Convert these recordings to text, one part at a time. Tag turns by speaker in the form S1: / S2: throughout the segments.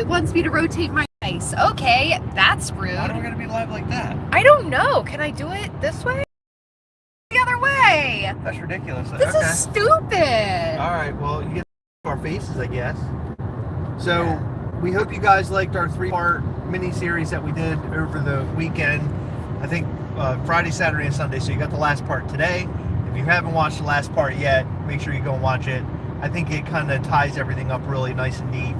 S1: it wants me to rotate my ice. Okay, that's rude.
S2: Why are we going to be live like that?
S1: I don't know. Can I do it this way? The other way.
S2: That's ridiculous.
S1: This is stupid.
S2: All right, well, you get our faces, I guess. So, we hope you guys liked our 3-part mini-series that we did over the weekend. I think Friday, Saturday, and Sunday. So you got the last part today. If you haven't watched the last part yet, make sure you go and watch it. I think it kind of ties everything up really nice and neat.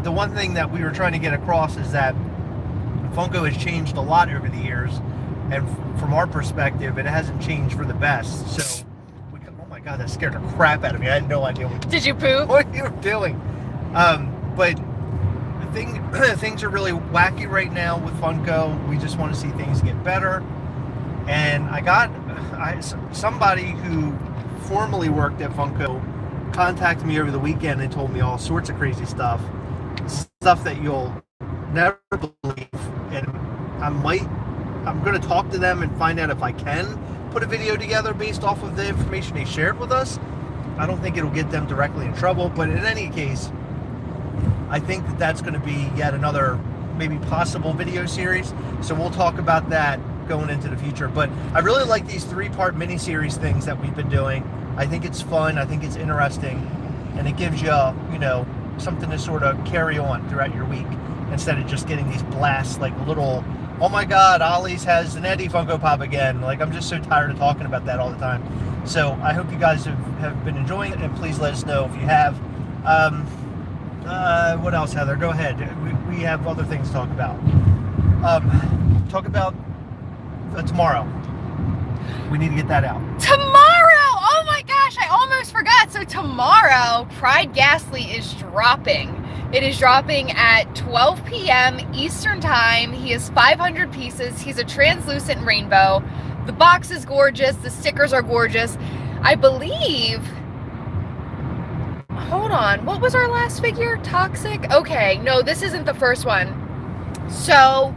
S2: The one thing that we were trying to get across is that Funko has changed a lot over the years, and from our perspective, it hasn't changed for the best. So, oh my God, that scared the crap out of me. I had no idea
S1: Did you poop?
S2: what you were doing. But things are really wacky right now with Funko. We just want to see things get better. And somebody who formerly worked at Funko contacted me over the weekend and told me all sorts of crazy stuff that you'll never believe. And I'm going to talk to them and find out if I can put a video together based off of the information they shared with us. I don't think it'll get them directly in trouble, but in any case, I think that that's going to be yet another maybe possible video series. So we'll talk about that going into the future. But I really like these 3-part mini-series things that we've been doing. I think it's fun. I think it's interesting. And it gives you, something to sort of carry on throughout your week instead of just getting these blasts like little, oh my God, Ollie's has an Eddie Funko Pop again. Like, I'm just so tired of talking about that all the time. So I hope you guys have been enjoying it, and please let us know if you have. What else, Heather? Go ahead. We have other things to talk about. Talk about tomorrow. We need to get that out.
S1: Tomorrow! Oh my gosh, I almost forgot. So tomorrow, Pride Gastly is dropping. It is dropping at 12 p.m. Eastern Time. He has 500 pieces. He's a translucent rainbow. The box is gorgeous. The stickers are gorgeous. I believe... Hold on, what was our last figure? Toxic? Okay, no, this isn't the first one. So,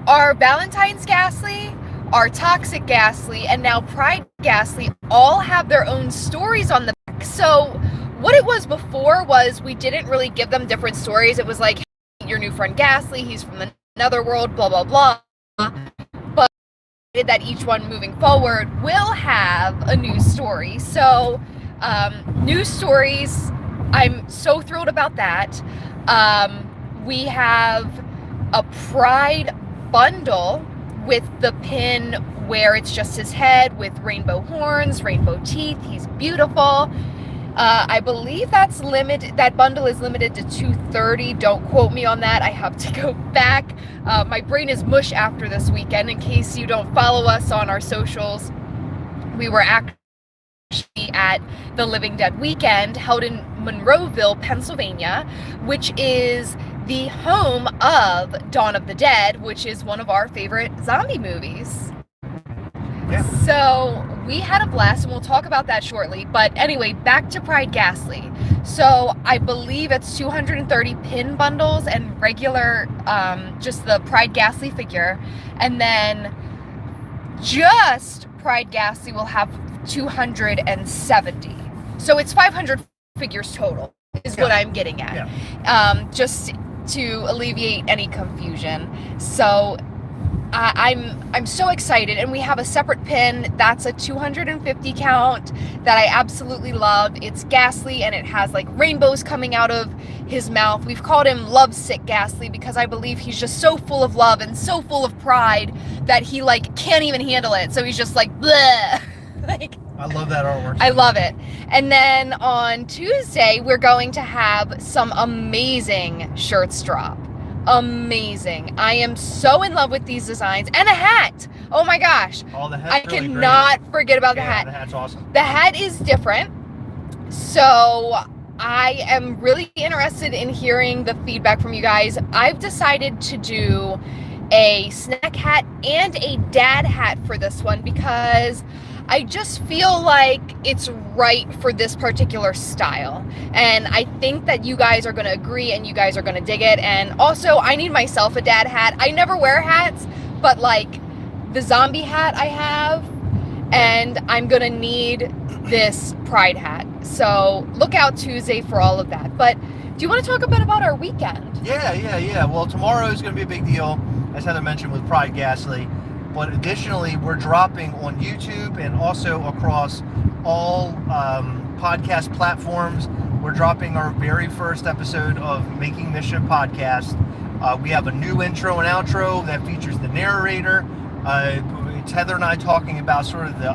S1: our Valentine's Gastly, our Toxic Gastly, and now Pride Gastly all have their own stories on the back. So, what it was before was we didn't really give them different stories. It was like, hey, your new friend Gastly, he's from the netherworld, blah, blah, blah. But that each one moving forward will have a new story. So, new stories, I'm so thrilled about that. We have a Pride bundle with the pin where it's just his head with rainbow horns, rainbow teeth. He's beautiful. I believe that bundle is limited to 230. Don't quote me on that. I have to go back. My brain is mush after this weekend. In case you don't follow us on our socials, we were actually at the Living Dead weekend held in Monroeville, Pennsylvania, which is the home of Dawn of the Dead, which is one of our favorite zombie movies.
S2: Yeah.
S1: So we had a blast, and we'll talk about that shortly. But anyway, back to Pride Gastly. So I believe it's 230 pin bundles and regular, just the Pride Gastly figure. And then just Pride Gastly will have 270. So it's 500 figures total is what I'm getting at.
S2: Yeah.
S1: Just to alleviate any confusion. So I'm so excited, and we have a separate pin that's a 250 count that I absolutely love. It's Gastly, and it has like rainbows coming out of his mouth. We've called him Lovesick Gastly because I believe he's just so full of love and so full of pride that he like can't even handle it. So he's just like bleh. Like,
S2: I love that artwork.
S1: I love it. And then on Tuesday, we're going to have some amazing shirts drop. Amazing. I am so in love with these designs. And a hat. Oh my gosh.
S2: Oh, the hat's
S1: I
S2: really
S1: cannot forget about the
S2: great.
S1: hat.
S2: The hat's awesome.
S1: The hat is different. So I am really interested in hearing the feedback from you guys. I've decided to do a snack hat and a dad hat for this one because I just feel like it's right for this particular style. And I think that you guys are going to agree and you guys are going to dig it. And also, I need myself a dad hat. I never wear hats, but like the zombie hat I have, and I'm going to need this Pride hat. So look out Tuesday for all of that. But Do you want to talk a bit about our weekend?
S2: Yeah. Well, tomorrow is going to be a big deal, as Heather mentioned, with Pride Gastly. But additionally, we're dropping on YouTube and also across all podcast platforms. We're dropping our very first episode of Making Mischief podcast. We have a new intro and outro that features the narrator. It's Heather and I talking about sort of the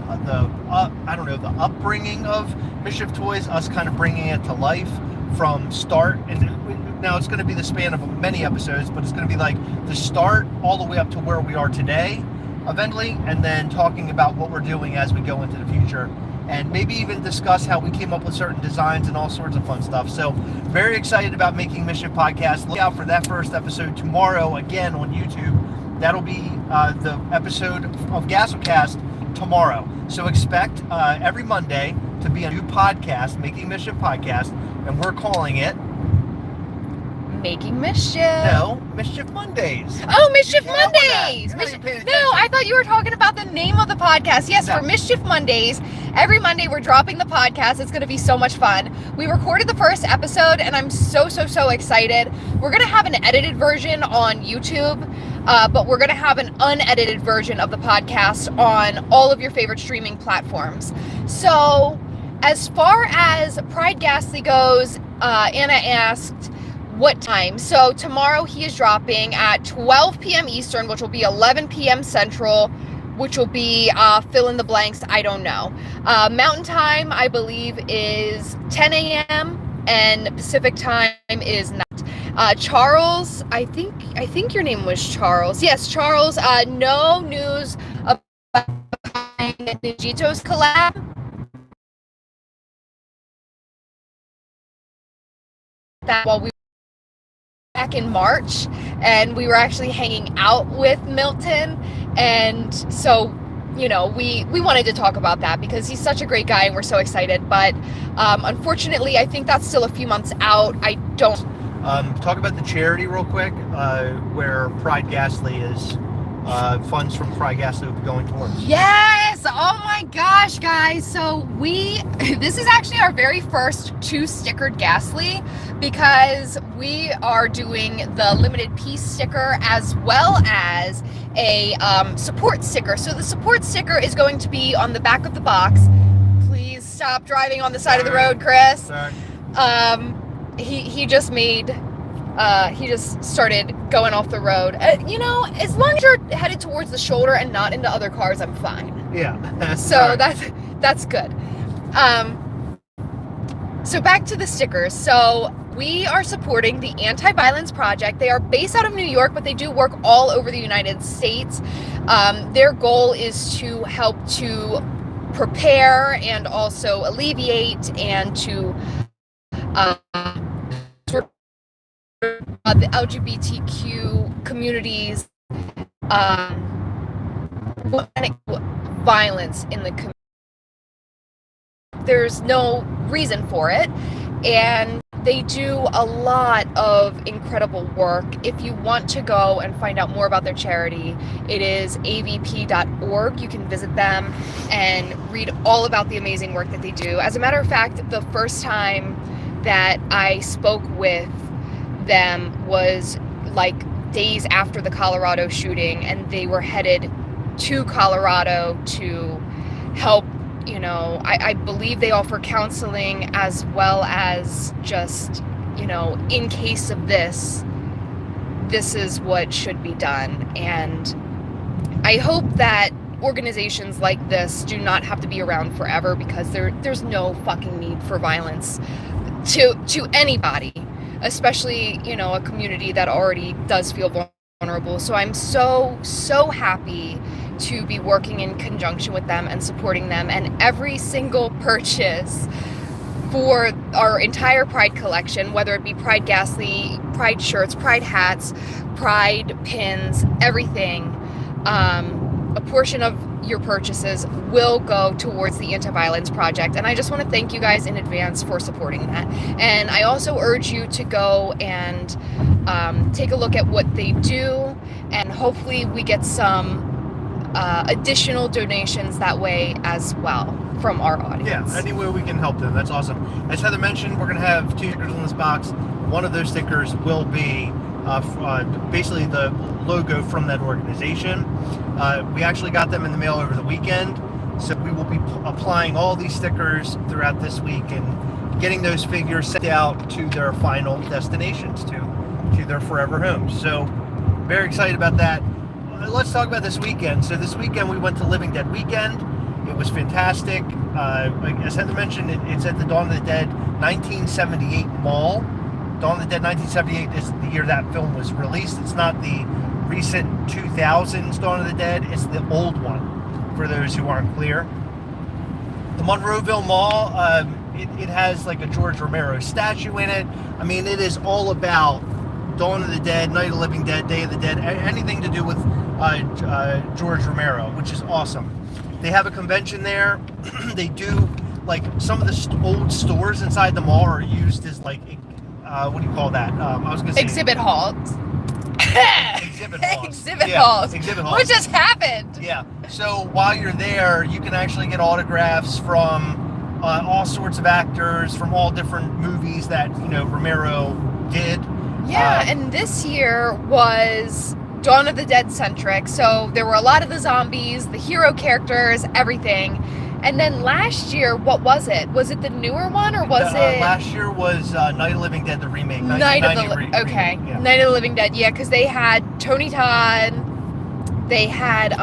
S2: upbringing of Mischief Toys, us kind of bringing it to life from start. And now it's going to be the span of many episodes, but it's going to be like the start all the way up to where we are today, eventually, and then talking about what we're doing as we go into the future. And maybe even discuss how we came up with certain designs and all sorts of fun stuff. So very excited about Making Mischief podcast. Look out for that first episode tomorrow, again on YouTube. That'll be the episode of Gastlecast tomorrow. So expect every Monday to be a new podcast, Making Mischief podcast, and we're calling it
S1: Making Mischief.
S2: No, Mischief Mondays.
S1: Oh, Mischief Mondays. No, I thought you were talking about the name of the podcast. Yes,
S2: No.
S1: For Mischief Mondays. Every Monday we're dropping the podcast. It's going to be so much fun. We recorded the first episode and I'm so excited. We're going to have an edited version on YouTube, but we're going to have an unedited version of the podcast on all of your favorite streaming platforms. So as far as Pride Gastly goes, Anna asked what time. So tomorrow he is dropping at 12 p.m. Eastern, which will be 11 p.m. Central, which will be fill in the blanks, I don't know. Mountain time, I believe, is 10 a.m. and Pacific time is not. Charles, I think your name was Charles. Yes, Charles. No news about Ninjitos collab. That while we back in March, and we were actually hanging out with Milton, and so we wanted to talk about that because he's such a great guy and we're so excited, but unfortunately I think that's still a few months out. I don't
S2: talk about the charity real quick, where Pride Gastly is. Funds from Pride Gastly will be going towards.
S1: Yes! Oh my gosh, guys. So this is actually our very first 2 stickered Gastly, because we are doing the limited piece sticker as well as a support sticker. So the support sticker is going to be on the back of the box. Please stop driving on the side of the road, Chris.
S2: Sorry.
S1: He just started going off the road. As long as you're headed towards the shoulder and not into other cars, I'm fine.
S2: Yeah.
S1: So that's good. So back to the stickers. So we are supporting the Anti-Violence Project. They are based out of New York, but they do work all over the United States. Their goal is to help to prepare and also alleviate and to the LGBTQ communities violence in the community. There's no reason for it, and they do a lot of incredible work. If you want to go and find out more about their charity, it is avp.org. You can visit them and read all about the amazing work that they do. As a matter of fact, the first time that I spoke with them was like days after the Colorado shooting, and they were headed to Colorado to help. I believe they offer counseling as well as just, in case of this is what should be done. And I hope that organizations like this do not have to be around forever, because there's no fucking need for violence to anybody, especially, a community that already does feel vulnerable. So I'm so happy to be working in conjunction with them and supporting them, and every single purchase for our entire Pride collection, whether it be Pride Gastly, Pride shirts, Pride hats, Pride pins, everything, a portion of your purchases will go towards the Anti-Violence Project, and I just want to thank you guys in advance for supporting that. And I also urge you to go and take a look at what they do, and hopefully we get some additional donations that way as well from our audience.
S2: Yeah, any way we can help them, that's awesome. As Heather mentioned, we're going to have 2 stickers in this box. one of those stickers will be basically the logo from that organization. We actually got them in the mail over the weekend, so we will be applying all these stickers throughout this week and getting those figures sent out to their final destinations, to their forever homes. So very excited about that. Let's talk about this weekend. So this weekend we went to Living Dead Weekend. It was fantastic. As Heather mentioned, it's at the Dawn of the Dead 1978 Mall. Dawn of the Dead 1978 is the year that film was released. It's not the recent 2000s Dawn of the Dead. It's the old one, for those who aren't clear. The Monroeville Mall, it has like a George Romero statue in it. I mean, it is all about Dawn of the Dead, Night of the Living Dead, Day of the Dead, anything to do with George Romero, which is awesome. They have a convention there. They do, like, some of the old stores inside the mall are used as, like, what do you call that? I was going to say...
S1: Exhibit halls.
S2: Exhibit halls.
S1: Exhibit halls.
S2: Exhibit halls.
S1: What just happened?
S2: Yeah. So while you're there, you can actually get autographs from all sorts of actors from all different movies that, Romero did.
S1: Yeah, and this year was Dawn of the Dead centric, so there were a lot of the zombies, the hero characters, everything. And then last year, what was it? Was it the newer one, or was it?
S2: Last year was Night of the Living Dead, the remake.
S1: Night of the Living Dead, yeah, because they had Tony Todd, they had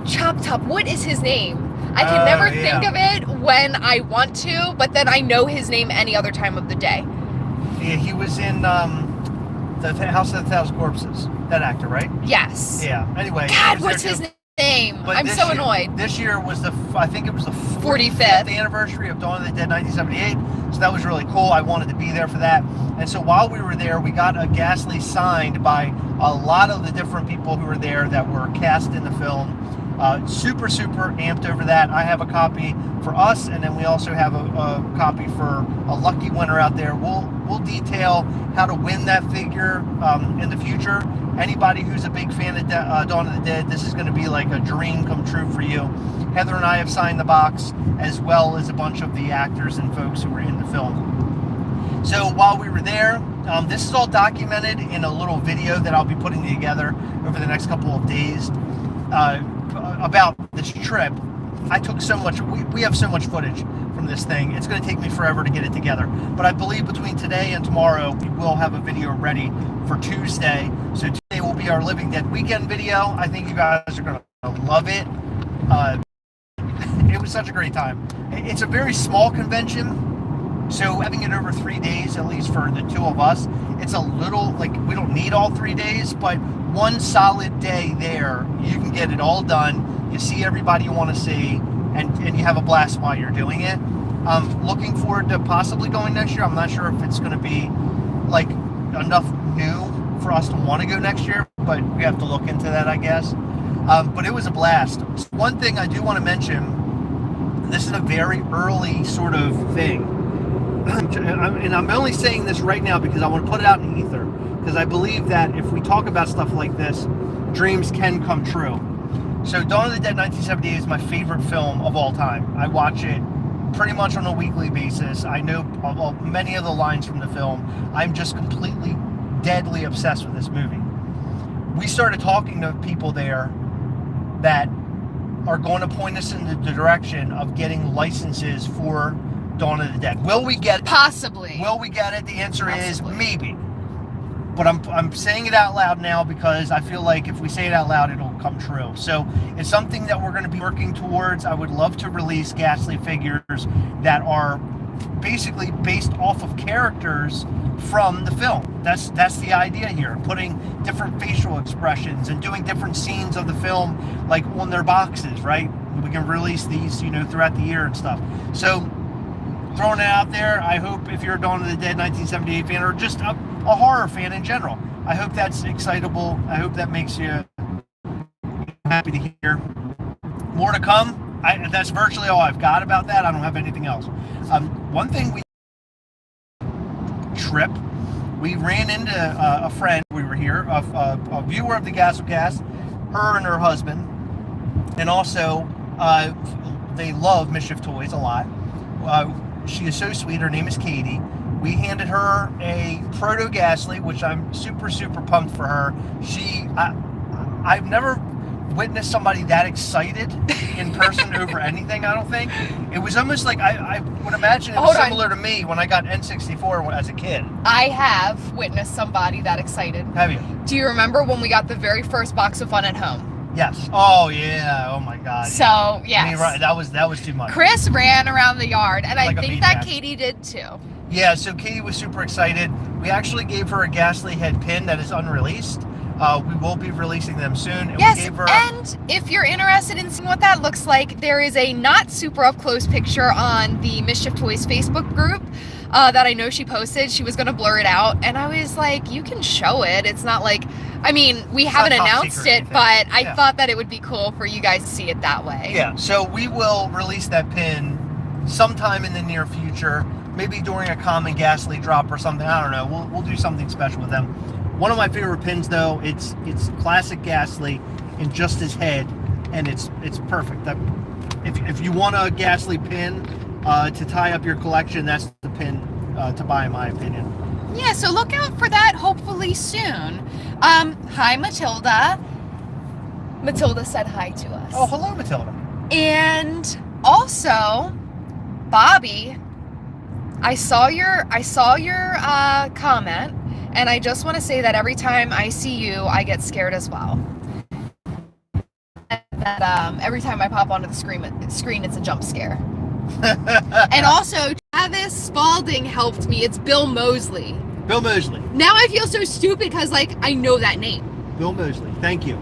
S1: Chop Top. What is his name? I can never think of it when I want to, but then I know his name any other time of the day.
S2: Yeah, he was in the House of the Thousand Corpses. That actor, right?
S1: Yes.
S2: Yeah. Anyway.
S1: God, what's his name?
S2: But
S1: I'm so annoyed.
S2: This year was I think it was the
S1: 45th
S2: anniversary of Dawn of the Dead 1978. So that was really cool. I wanted to be there for that. And so while we were there, we got a Gastly signed by a lot of the different people who were there that were cast in the film. Super amped over that. I have a copy for us, and then we also have a copy for a lucky winner out there. We'll detail how to win that figure in the future. Anybody who's a big fan of Dawn of the Dead, this is going to be like a dream come true for you. Heather and I have signed the box, as well as a bunch of the actors and folks who were in the film. So while we were there, this is all documented in a little video that I'll be putting together over the next couple of days. About this trip. I took so much, we have so much footage from this thing. It's going to take me forever to get it together. But I believe between today and tomorrow, we will have a video ready for Tuesday. So today will be our Living Dead Weekend video. I think you guys are going to love it. It was such a great time. It's a very small convention, so having it over 3 days, at least for the two of us, it's a little, like, we don't need all 3 days, but one solid day there, you can get it all done. You see everybody you want to see, and you have a blast while you're doing it. I'm looking forward to possibly going next year. I'm not sure if it's going to be, like, enough new for us to want to go next year, but we have to look into that, I guess. But it was a blast. One thing I do want to mention, this is a very early sort of thing, and I'm only saying this right now because I want to put it out in the ether, because I believe that if we talk about stuff like this, dreams can come true. So Dawn of the Dead 1978 is my favorite film of all time. I watch it pretty much on a weekly basis. I know many of the lines from the film. I'm just completely, deadly obsessed with this movie. We started talking to people there that are going to point us in the direction of getting licenses for Dawn of the Dead. Will we get it?
S1: Possibly.
S2: Will we get it? The answer is maybe. But I'm saying it out loud now because I feel like if we say it out loud, it'll come true. So it's something that we're going to be working towards. I would love to release Gastly figures that are basically based off of characters from the film. That's the idea here. Putting different facial expressions and doing different scenes of the film, like on their boxes, right? We can release these, throughout the year and stuff. So throwing it out there, I hope if you're a Dawn of the Dead 1978 fan, or just a horror fan in general, I hope that's excitable. I hope that makes you happy to hear. More to come. That's virtually all I've got about that. I don't have anything else. One thing we ran into a friend. We were here, a viewer of the Gastlecast, her and her husband, and also they love Mischief toys a lot. She is so sweet. Her name is Katie. We handed her a proto Gastly, which I'm super, super pumped for her. I've never witnessed somebody that excited in person over anything, I don't think. It was almost like, I would imagine it was similar to me when I got N64 as a kid.
S1: I have witnessed somebody that excited.
S2: Have you?
S1: Do you remember when we got the very first box of Fun at Home?
S2: Yes. Oh, yeah. Oh, my God.
S1: So, yes.
S2: I mean, right, that was too much.
S1: Chris ran around the yard, and
S2: Like
S1: I think that Katie did too. Yeah,
S2: so Katie was super excited. We actually gave her a Gastly head pin that is unreleased. We will be releasing them soon. And
S1: yes,
S2: we gave her
S1: and if you're interested in seeing what that looks like, there is a not super up close picture on the Mischief Toys Facebook group that I know she posted. She was going to blur it out, and I was like, you can show it. It's not like, I mean, we haven't announced it, but I thought that it would be cool for you guys to see it that way.
S2: Yeah, so we will release that pin sometime in the near future, maybe during a common Gastly drop or something. I don't know. We'll do something special with them. One of my favorite pins, though, it's classic Gastly in just his head, and it's perfect. If you want a Gastly pin to tie up your collection, that's the pin to buy, in my opinion.
S1: Yeah, so look out for that hopefully soon. Hi, Matilda. Matilda said hi to us.
S2: Oh, hello, Matilda.
S1: And also, Bobby, I saw your comment, and I just want to say that every time I see you, I get scared as well. That every time I pop onto the screen, it's a jump scare. And also, Travis Spalding helped me. It's Bill Mosley.
S2: Bill Mosley.
S1: Now I feel so stupid because, like, I know that name.
S2: Bill Mosley. Thank you.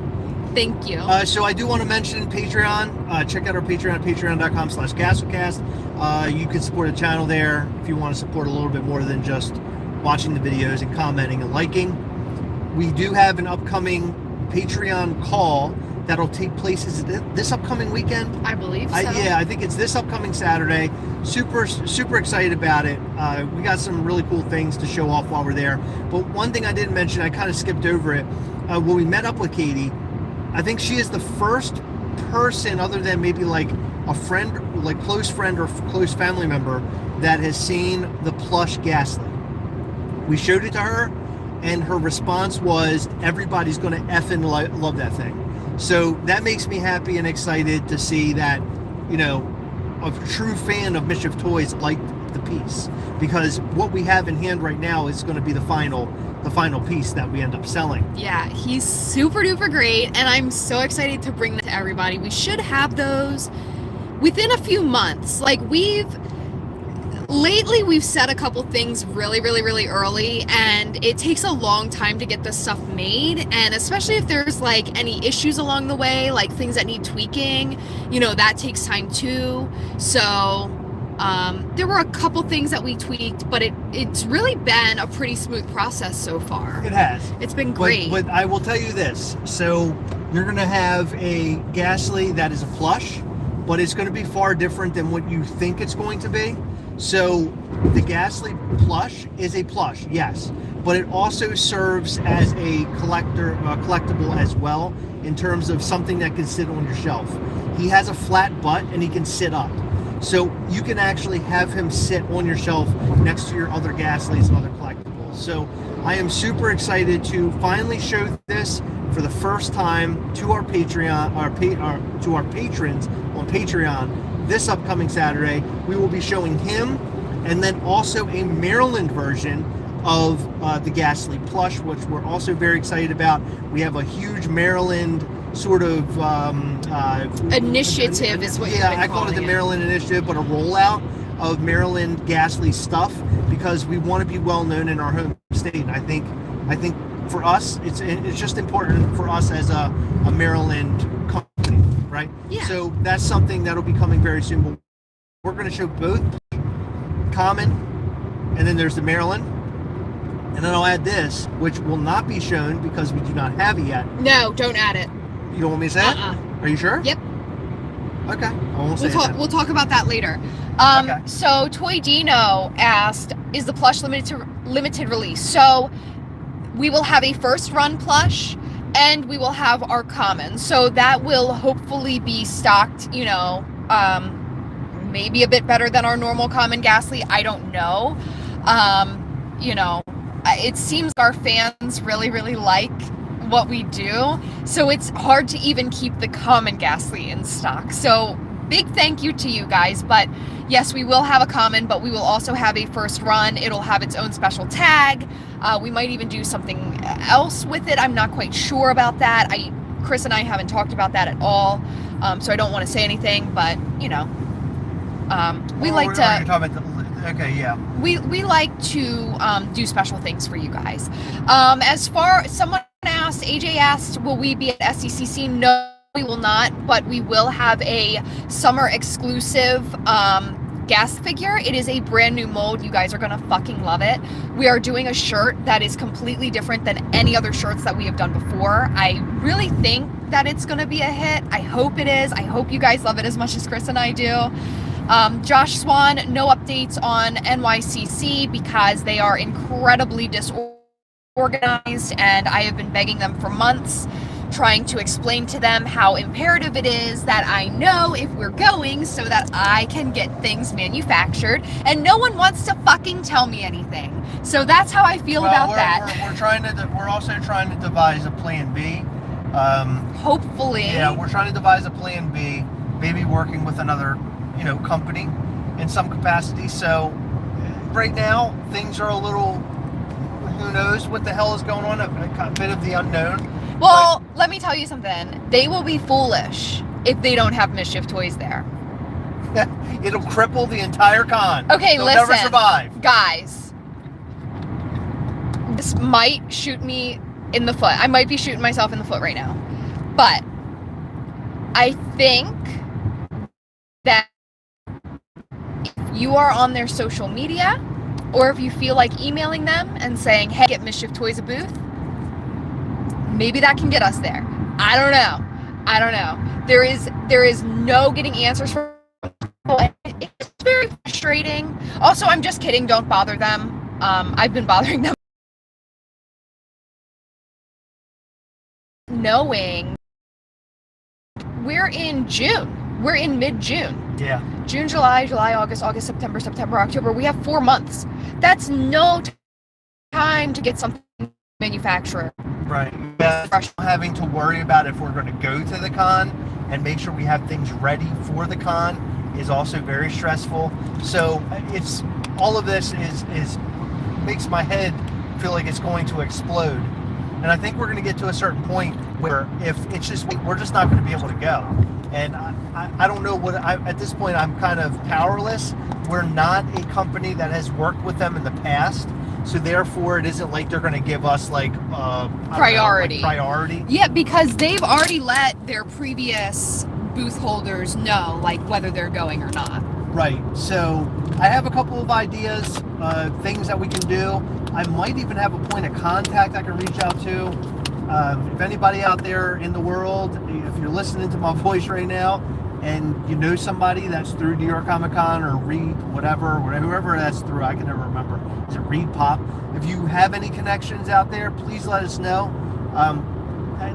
S1: Thank you.
S2: So I do want to mention Patreon. Check out our Patreon, patreon.com/Gastlecast. You can support the channel there if you want to support a little bit more than just watching the videos and commenting and liking. We do have an upcoming Patreon call that'll take place this upcoming weekend.
S1: I believe so.
S2: Yeah, I think it's this upcoming Saturday. Super, super excited about it. We got some really cool things to show off while we're there. But one thing I didn't mention, I kind of skipped over it. When we met up with Katie, I think she is the first person, other than maybe like a friend, like close friend or close family member, that has seen the Plush Gastly. We showed it to her, and her response was, everybody's going to effing love that thing. So that makes me happy and excited to see that, you know, a true fan of Mischief Toys liked the piece, because what we have in hand right now is going to be the final piece that we end up selling.
S1: Yeah, he's super duper great, and I'm so excited to bring that to everybody. We should have those within a few months. Like, lately we've said a couple things really early, and it takes a long time to get this stuff made, and especially if there's like any issues along the way, like things that need tweaking, you know, that takes time too. So there were a couple things that we tweaked, but it's really been a pretty smooth process so far.
S2: It has.
S1: It's been great.
S2: But I will tell you this. So you're going to have a Gastly that is a plush, but it's going to be far different than what you think it's going to be. So the Gastly plush is a plush, yes, but it also serves as a collectible as well, in terms of something that can sit on your shelf. He has a flat butt and he can sit up. So you can actually have him sit on your shelf next to your other Gastlys and other collectibles. So I am super excited to finally show this for the first time to our Patreon, to our patrons on Patreon. This upcoming Saturday, we will be showing him, and then also a Maryland version of the Gastly plush, which we're also very excited about. We have a huge Maryland sort of
S1: initiative is what you're
S2: I call it the Maryland initiative, but a rollout of Maryland Gastly stuff, because we want to be well known in our home state. And I think for us, it's just important for us as a Maryland company, right?
S1: Yeah.
S2: So that's something that'll be coming very soon. We're going to show both common, and then there's the Maryland. And then I'll add this, which will not be shown because we do not have it yet.
S1: No, don't add it.
S2: You don't want me to say it? Are you sure?
S1: Yep.
S2: Okay. I won't say it.
S1: We'll talk about that later.
S2: Okay.
S1: So Toy Dino asked, is the plush limited release? So we will have a first run plush, and we will have our common. So that will hopefully be stocked, you know, maybe a bit better than our normal common Gastly. I don't know. You know, it seems our fans really, really like what we do, so it's hard to even keep the common Gastly in stock. So big thank you to you guys. But yes, we will have a common, but we will also have a first run. It'll have its own special tag. We might even do something else with it. I'm not quite sure about that. Chris and I haven't talked about that at all, so I don't want to say anything, but you know, we like to.
S2: Okay, yeah.
S1: We like to do special things for you guys. As far, someone asked, AJ asked, will we be at SCCC? No, we will not, but we will have a summer exclusive gas figure. It is a brand new mold. You guys are gonna fucking love it. We are doing a shirt that is completely different than any other shirts that we have done before. I really think that it's gonna be a hit. I hope it is. I hope you guys love it as much as Chris and I do. Josh Swan, no updates on NYCC because they are incredibly disorganized, and I have been begging them for months, trying to explain to them how imperative it is that I know if we're going so that I can get things manufactured, and no one wants to fucking tell me anything. So that's how I feel about that.
S2: We're also trying to devise a plan B.
S1: Hopefully.
S2: Yeah, we're trying to devise a plan B, maybe working with another, company in some capacity. So right now things are a little, who knows what the hell is going on, a bit of the unknown.
S1: Well, let me tell you something. They will be foolish if they don't have Mischief toys there.
S2: It'll cripple the entire con.
S1: Okay,
S2: They'll
S1: listen.
S2: never survive.
S1: Guys, this might shoot me in the foot. I might be shooting myself in the foot right now. But I think that if you are on their social media, or if you feel like emailing them and saying, hey, get Mischief Toys a booth, maybe that can get us there. I don't know. There is no getting answers from people. It's very frustrating. Also, I'm just kidding. Don't bother them. I've been bothering them. Knowing we're in June. We're in mid-June.
S2: Yeah.
S1: June, July, August, September, October. We have 4 months. That's no time to get something manufactured.
S2: Right. Yeah. Having to worry about if we're going to go to the con and make sure we have things ready for the con is also very stressful. So it's all of this is makes my head feel like it's going to explode. And I think we're going to get to a certain point where if it's just, we're just not going to be able to go. And I don't know at this point, I'm kind of powerless. We're not a company that has worked with them in the past. So therefore, it isn't like they're going to give us
S1: priority.
S2: Priority.
S1: Yeah, because they've already let their previous booth holders know, whether they're going or not.
S2: Right. So I have a couple of ideas, things that we can do. I might even have a point of contact I can reach out to. If anybody out there in the world, if you're listening to my voice right now, and you know somebody that's through New York Comic Con or Reed, whoever that's through, I can never remember. Is it Reed Pop? If you have any connections out there, please let us know.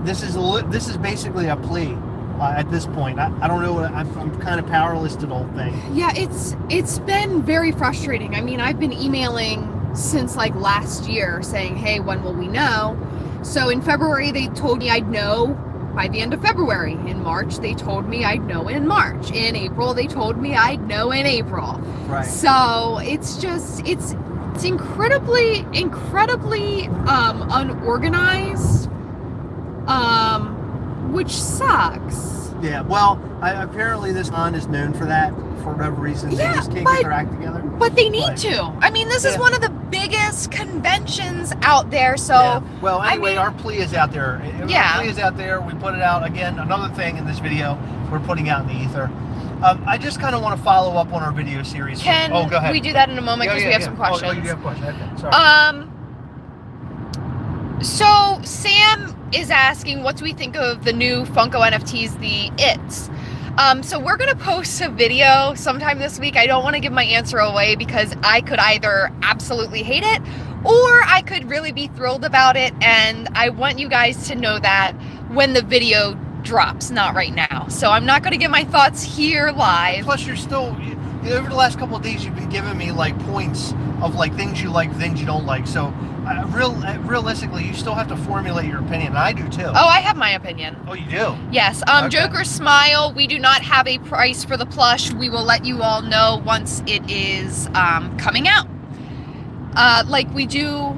S2: This is basically a plea at this point. I don't know. I'm kind of powerless to the whole thing.
S1: Yeah, it's been very frustrating. I mean, I've been emailing since last year saying, hey, when will we know? So in February, they told me I'd know by the end of February. In March, they told me I'd know in March. In April, they told me I'd know in April.
S2: Right.
S1: So it's incredibly unorganized, which sucks.
S2: Yeah, well, apparently this con is known for that, for whatever reason. They just can't get their act together.
S1: But they need to. I mean, this is one of the biggest conventions out there, so...
S2: Yeah. Well, anyway, our plea is out there.
S1: Yeah.
S2: Our plea is out there. We put it out. Again, another thing in this video we're putting out in the ether. I just kind of want to follow up on our video series.
S1: Can
S2: go ahead.
S1: we do that in a moment, because we have some questions?
S2: Oh, you do have questions. Okay, sorry.
S1: So Sam is asking, what do we think of the new Funko NFTs, the It's? So we're going to post a video sometime this week. I don't want to give my answer away because I could either absolutely hate it or I could really be thrilled about it. And I want you guys to know that when the video drops, not right now. So I'm not going to give my thoughts here live.
S2: Plus, over the last couple of days, you've been giving me like points of like things you like, things you don't like. So, realistically, you still have to formulate your opinion. And I do too.
S1: Oh, I have my opinion.
S2: Oh, you do?
S1: Yes.
S2: Okay.
S1: Joker Smile. We do not have a price for the plush. We will let you all know once it is coming out. Like we do.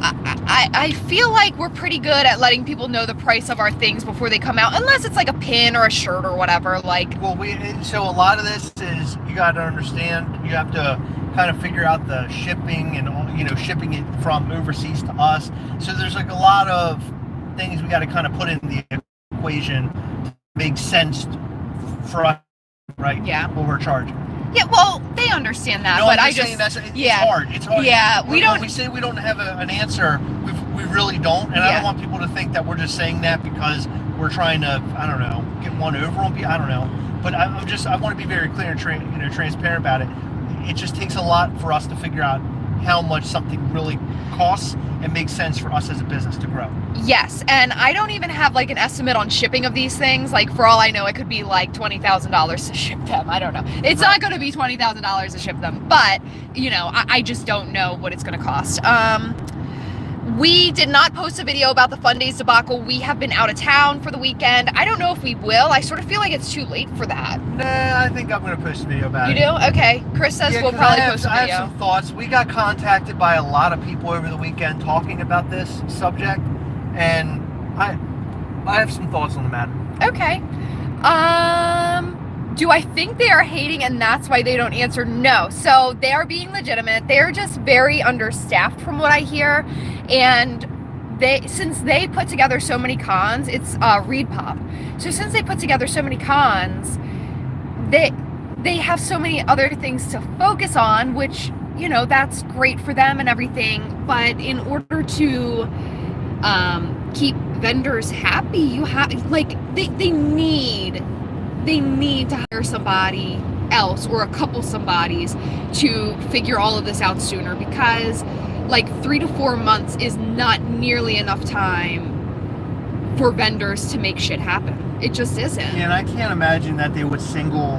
S1: I feel like we're pretty good at letting people know the price of our things before they come out, unless it's like a pin or a shirt or whatever. Like,
S2: well, so a lot of this is you got to understand. You have to kind of figure out the shipping and shipping it from overseas to us. So there's like a lot of things we got to kind of put in the equation to make sense for us, right?
S1: Yeah.
S2: What we're charging.
S1: Yeah, well, they understand that,
S2: No,
S1: but
S2: it's hard. It's hard.
S1: Yeah,
S2: when we say we don't have an answer, we really don't, and I don't want people to think that we're just saying that because we're trying to, I don't know, get one over on people. I don't know, but I want to be very clear and transparent about it. It just takes a lot for us to figure out how much something really costs and makes sense for us as a business to grow.
S1: Yes, and I don't even have like an estimate on shipping of these things. Like, for all I know, it could be like $20,000 to ship them. I don't know. It's not going to be $20,000 to ship them, but I just don't know what it's going to cost. We did not post a video about the Fun Days debacle. We have been out of town for the weekend. I don't know if we will. I sort of feel like it's too late for that.
S2: Nah, I think I'm going to post a video about it.
S1: You do? Okay. Chris says we'll probably post a video.
S2: I have some thoughts. We got contacted by a lot of people over the weekend talking about this subject, and I have some thoughts on the matter.
S1: Okay. Do I think they are hating and that's why they don't answer? No. So they are being legitimate. They're just very understaffed from what I hear. And since they put together so many cons, it's Reed Pop. So since they put together so many cons, they have so many other things to focus on, which, that's great for them and everything. But in order to keep vendors happy, you have they need to hire somebody else or a couple somebodies to figure all of this out sooner, because 3 to 4 months is not nearly enough time for vendors to make shit happen. It just isn't.
S2: Yeah, and I can't imagine that they would single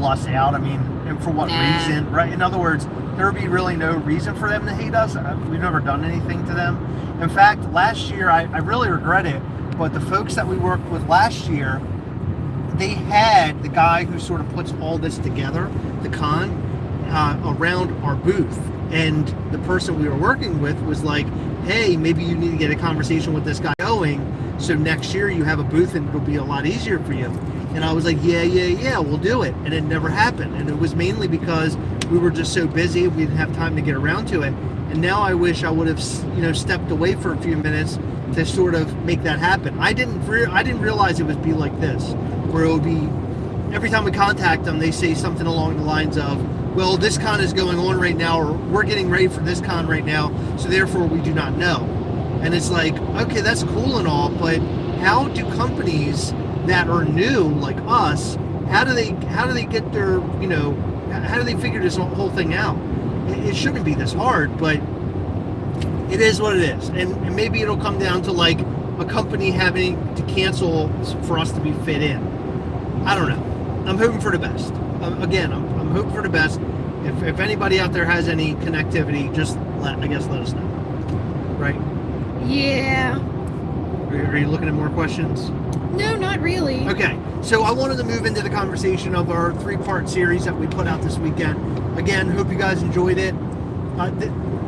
S2: us out. I mean, and for what reason, right? In other words, there would be really no reason for them to hate us. We've never done anything to them. In fact, last year, I really regret it, but the folks that we worked with last year, they had the guy who sort of puts all this together, the con, around our booth. And the person we were working with was like, hey, maybe you need to get a conversation with this guy going, so next year you have a booth and it'll be a lot easier for you. And I was like, yeah, we'll do it. And it never happened. And it was mainly because we were just so busy, we didn't have time to get around to it. And now I wish I would have, stepped away for a few minutes to sort of make that happen. I didn't realize it would be like this, where it would be every time we contact them, they say something along the lines of, well, this con is going on right now, or we're getting ready for this con right now, so therefore we do not know. And it's like, okay, that's cool and all, but how do companies that are new like us, how do they get their, how do they figure this whole thing out? It shouldn't be this hard, but it is what it is. And maybe it'll come down to like a company having to cancel for us to be fit in. I don't know. I'm hoping for the best. Again, I'm hoping for the best. If anybody out there has any connectivity, just let us know. Right?
S1: Yeah.
S2: Are you looking at more questions?
S1: No, not really.
S2: Okay, so I wanted to move into the conversation of our 3-part series that we put out this weekend. Again, hope you guys enjoyed it.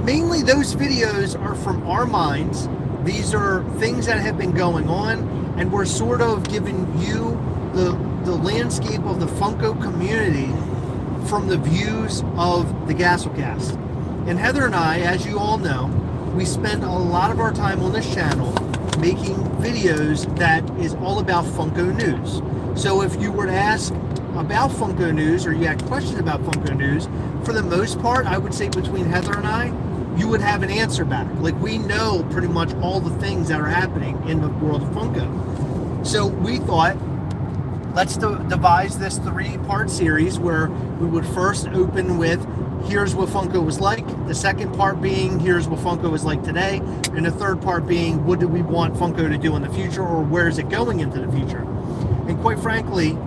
S2: Mainly those videos are from our minds. These are things that have been going on, and we're sort of giving you the landscape of the Funko community from the views of the Gastlecast. And Heather and I, as you all know, we spend a lot of our time on this channel making videos that is all about Funko news. So if you were to ask about Funko news, or you had questions about Funko news, for the most part, I would say between Heather and I, you would have an answer back. Like, we know pretty much all the things that are happening in the world of Funko. So we thought, let's devise this 3-part series where we would first open with here's what Funko was like, the second part being here's what Funko is like today, and the third part being what do we want Funko to do in the future, or where is it going into the future. And quite frankly,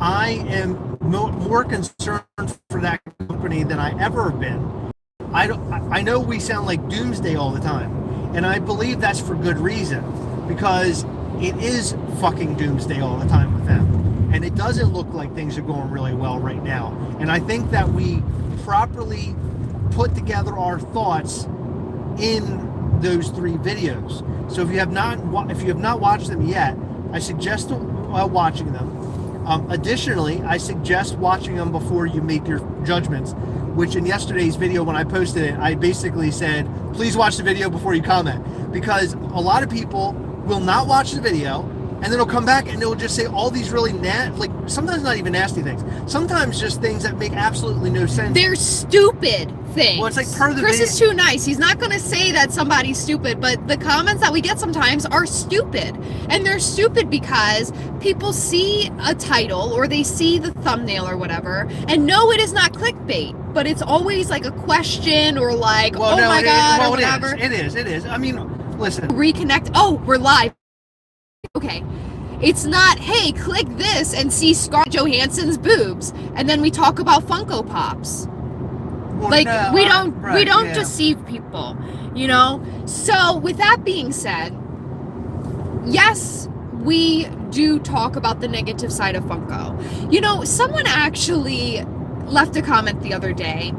S2: I am more concerned for that company than I ever have been. I know we sound like doomsday all the time, and I believe that's for good reason, because it is fucking doomsday all the time with them, and it doesn't look like things are going really well right now. And I think that we properly put together our thoughts in those 3 videos. So if you have not watched them yet, I suggest watching them. Additionally, I suggest watching them before you make your judgments, which in yesterday's video when I posted it, I basically said, please watch the video before you comment, because a lot of people will not watch the video, and then they'll come back and they'll just say all these really sometimes not even nasty things, sometimes just things that make absolutely no sense.
S1: They're stupid things.
S2: Well, it's like part of the
S1: Chris
S2: video.
S1: is too nice. He's not going to say that somebody's stupid, but the comments that we get sometimes are stupid. And they're stupid because people see a title or they see the thumbnail or whatever, and no, it is not clickbait, but it's always like a question or like,
S2: well,
S1: oh
S2: no,
S1: my God, or
S2: well,
S1: whatever.
S2: It is. I mean, listen.
S1: Reconnect. Oh, we're live. Okay. It's not, hey, click this and see Scarlett Johansson's boobs, and then we talk about Funko Pops.
S2: Well,
S1: like,
S2: no,
S1: we don't
S2: yeah.
S1: deceive people, you know? So with that being said, yes, we do talk about the negative side of Funko. You know, someone actually left a comment the other day,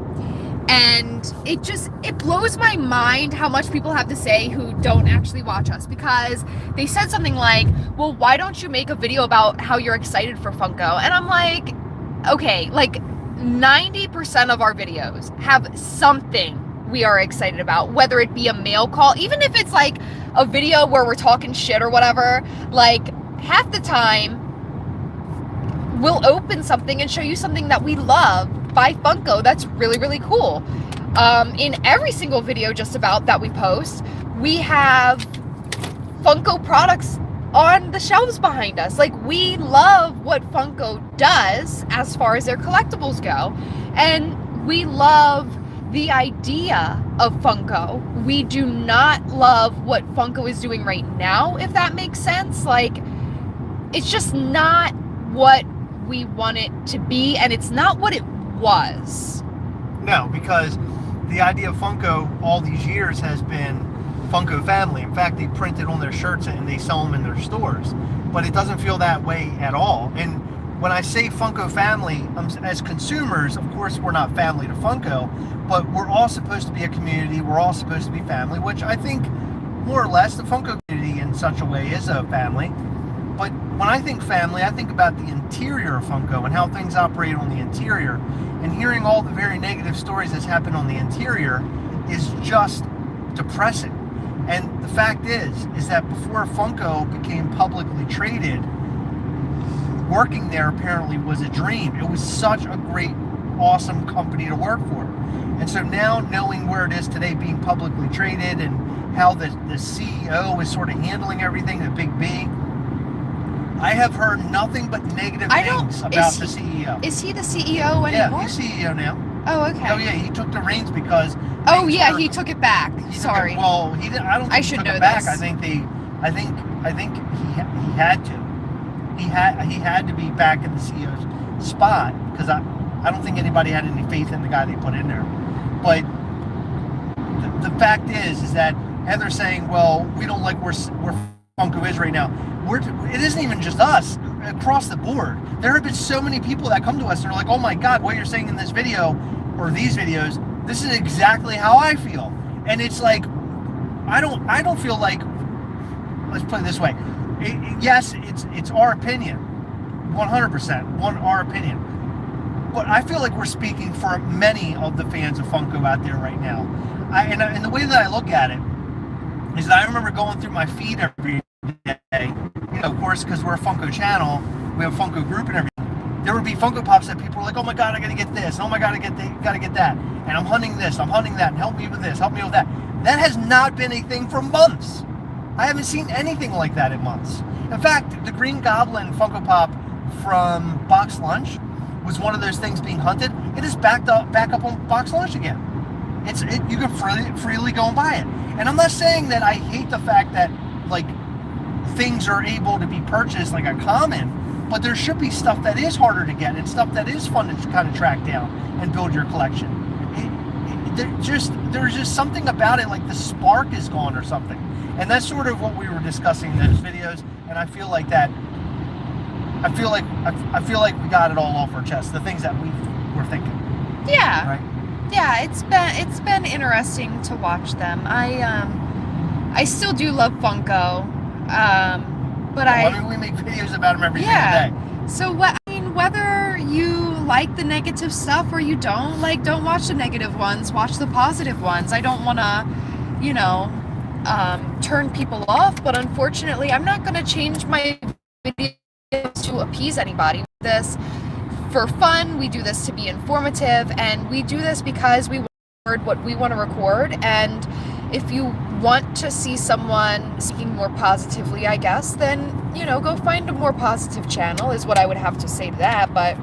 S1: and it blows my mind how much people have to say who don't actually watch us, because they said something like, well, why don't you make a video about how you're excited for Funko? And I'm like, okay, like 90% of our videos have something we are excited about, whether it be a mail call, even if it's like a video where we're talking shit or whatever. Like, half the time we'll open something and show you something that we love by Funko that's really, really cool. In every single video just about that we post, we have Funko products on the shelves behind us. Like, we love what Funko does as far as their collectibles go, and we love the idea of Funko. We do not love what Funko is doing right now, if that makes sense. Like, it's just not what we want it to be, and it's not what it was.
S2: No, because the idea of Funko all these years has been Funko family. In fact, they print it on their shirts and they sell them in their stores, but it doesn't feel that way at all. And when I say Funko family, as consumers, of course, we're not family to Funko, but we're all supposed to be a community. We're all supposed to be family, which I think more or less the Funko community in such a way is a family. But when I think family, I think about the interior of Funko and how things operate on the interior. And hearing all the very negative stories that's happened on the interior is just depressing. And the fact is that before Funko became publicly traded, working there apparently was a dream. It was such a great, awesome company to work for. And so now, knowing where it is today, being publicly traded, and how the CEO is sort of handling everything, the big B, I have heard nothing but negative things about the CEO.
S1: Is he the CEO anymore?
S2: Yeah, he's CEO now.
S1: Oh, okay.
S2: Oh, yeah, he took the reins because...
S1: Oh, yeah, he took it back. Sorry.
S2: Well, he didn't. I don't think
S1: I
S2: he
S1: should
S2: took
S1: know
S2: it back.
S1: this.
S2: I think he had to. He had to be back in the CEO's spot, because I don't think anybody had any faith in the guy they put in there. But the fact is that Heather's saying, well, we don't like where Funko is right now. It isn't even just us. Across the board, there have been so many people that come to us and are like, oh my God, what you're saying in this video or these videos, this is exactly how I feel. And it's like, I don't feel like, let's put it this way. Yes, it's our opinion, 100%, our opinion. But I feel like we're speaking for many of the fans of Funko out there right now. And the way that I look at it is that I remember going through my feed every day, of course, because we're a Funko channel, we have a Funko group and everything. There would be Funko Pops that people were like, oh my God, I gotta get this, oh my God, gotta get that, and I'm hunting this, I'm hunting that, and help me with this, help me with that. That has not been a thing for months. I haven't seen anything like that in months. In fact, the Green Goblin Funko Pop from Box Lunch was one of those things being hunted. It is back up on Box Lunch again. You can freely go and buy it. And I'm not saying that I hate the fact that like things are able to be purchased like a common, but there should be stuff that is harder to get and stuff that is fun to kind of track down and build your collection. There's just something about it, like the spark is gone or something. And that's sort of what we were discussing in those videos. And I feel like I feel like we got it all off our chest, the things that we were thinking.
S1: Yeah.
S2: Right?
S1: Yeah, it's been interesting to watch them. I still do love Funko. But
S2: we make videos about them every single day.
S1: So whether you like the negative stuff or you don't, like, don't watch the negative ones, watch the positive ones. I don't want to, turn people off, but unfortunately, I'm not going to change my videos to appease anybody. This for fun, we do this to be informative, and we do this because we record what we want to record. And if you want to see someone speaking more positively, I guess, then, go find a more positive channel is what I would have to say to that. But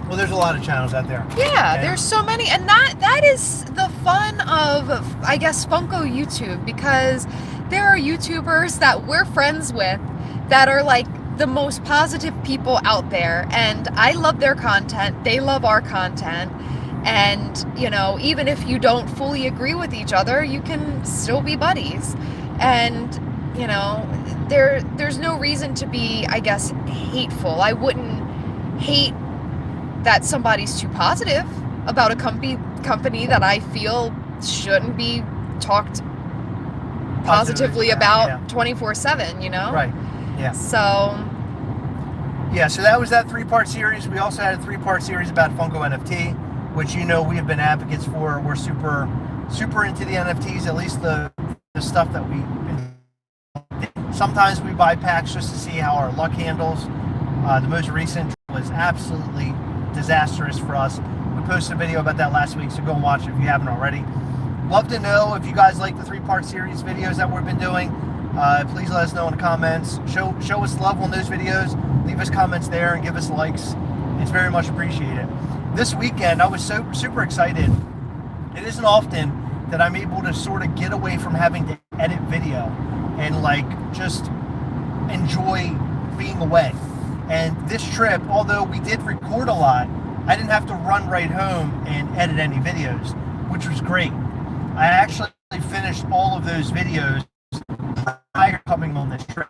S2: well, there's a lot of channels out there.
S1: Yeah,
S2: okay?
S1: There's so many, and that is the fun of, I guess, Funko YouTube, because there are YouTubers that we're friends with that are like the most positive people out there, and I love their content, they love our content, and even if you don't fully agree with each other, you can still be buddies. And there's no reason to be, I guess, hateful. I wouldn't hate that somebody's too positive about a company that I feel shouldn't be talked positively about 24/7,
S2: Right. Yeah.
S1: So
S2: that was that 3-part series. We also had a 3-part series about Funko NFT, which we have been advocates for. We're super into the NFTs, at least the stuff that we sometimes we buy packs just to see how our luck handles. The most recent was absolutely disastrous for us. We posted a video about that last week, so go and watch it if you haven't already. Love to know if you guys like the 3-part series videos that we've been doing. Please let us know in the comments. Show us love on those videos. Leave us comments there and give us likes. It's very much appreciated. This weekend, I was super excited. It isn't often that I'm able to sort of get away from having to edit video and just enjoy being away. And this trip, although we did record a lot, I didn't have to run right home and edit any videos, which was great. I actually finished all of those videos prior to coming on this trip.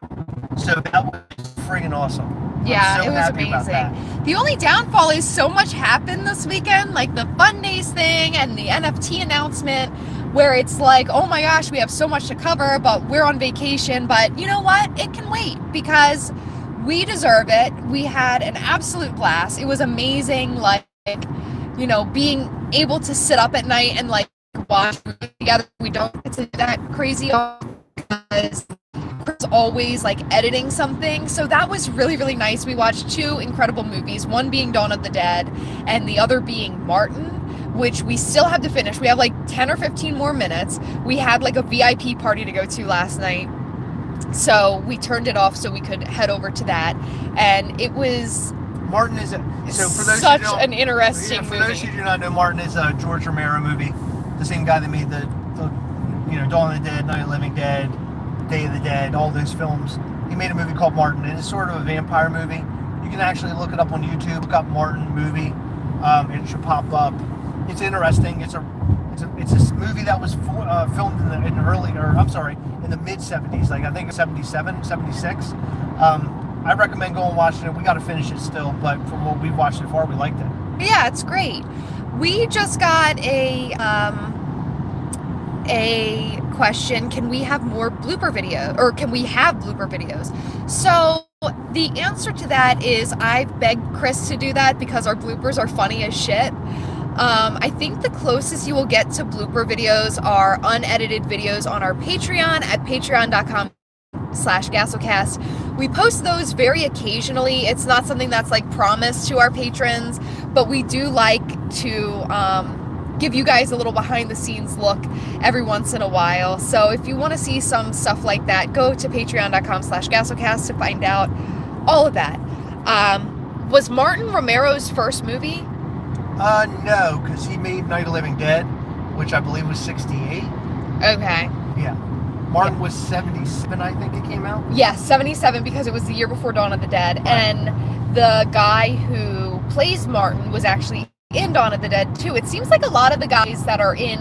S2: So that was friggin' awesome.
S1: Yeah, it was amazing. The only downfall is so much happened this weekend, like the Fun Days thing and the NFT announcement, where it's like, oh my gosh, we have so much to cover, but we're on vacation. But you know what? It can wait, because we deserve it. We had an absolute blast. It was amazing, being able to sit up at night and watch together. We don't get to do that crazy because Chris always editing something. So that was really, really nice. We watched 2 incredible movies, one being Dawn of the Dead and the other being Martin, which we still have to finish. We have 10 or 15 more minutes. We had a VIP party to go to last night, so we turned it off so we could head over to that. And it was
S2: Martin is
S1: such an interesting movie.
S2: For those who do not know, Martin is a George Romero movie. The same guy that made the Dawn of the Dead, Night of the Living Dead, Day of the Dead, all those films. He made a movie called Martin, and it's sort of a vampire movie. You can actually look it up on YouTube. Look up Martin movie. It should pop up. It's interesting. It's a movie that was filmed in the mid 70s, I think 77, 76. I recommend going and watching it. We got to finish it still, but from what we've watched so far, we liked it.
S1: Yeah, it's great. We just got a question: can we have more blooper video, or can we have blooper videos? So the answer to that is I've begged Chris to do that because our bloopers are funny as shit. I think the closest you will get to blooper videos are unedited videos on our Patreon at patreon.com/Gastlecast. We post those very occasionally. It's not something that's promised to our patrons, but we do like to give you guys a little behind the scenes look every once in a while. So if you want to see some stuff like that, go to patreon.com/Gastlecast to find out all of that. Was Martin Romero's first movie?
S2: No, because he made Night of the Living Dead, which I believe was 68.
S1: Okay.
S2: Yeah. Martin was 77, I think it came out.
S1: Yes, 77, because it was the year before Dawn of the Dead. Right. And the guy who plays Martin was actually in Dawn of the Dead too. It seems like a lot of the guys that are in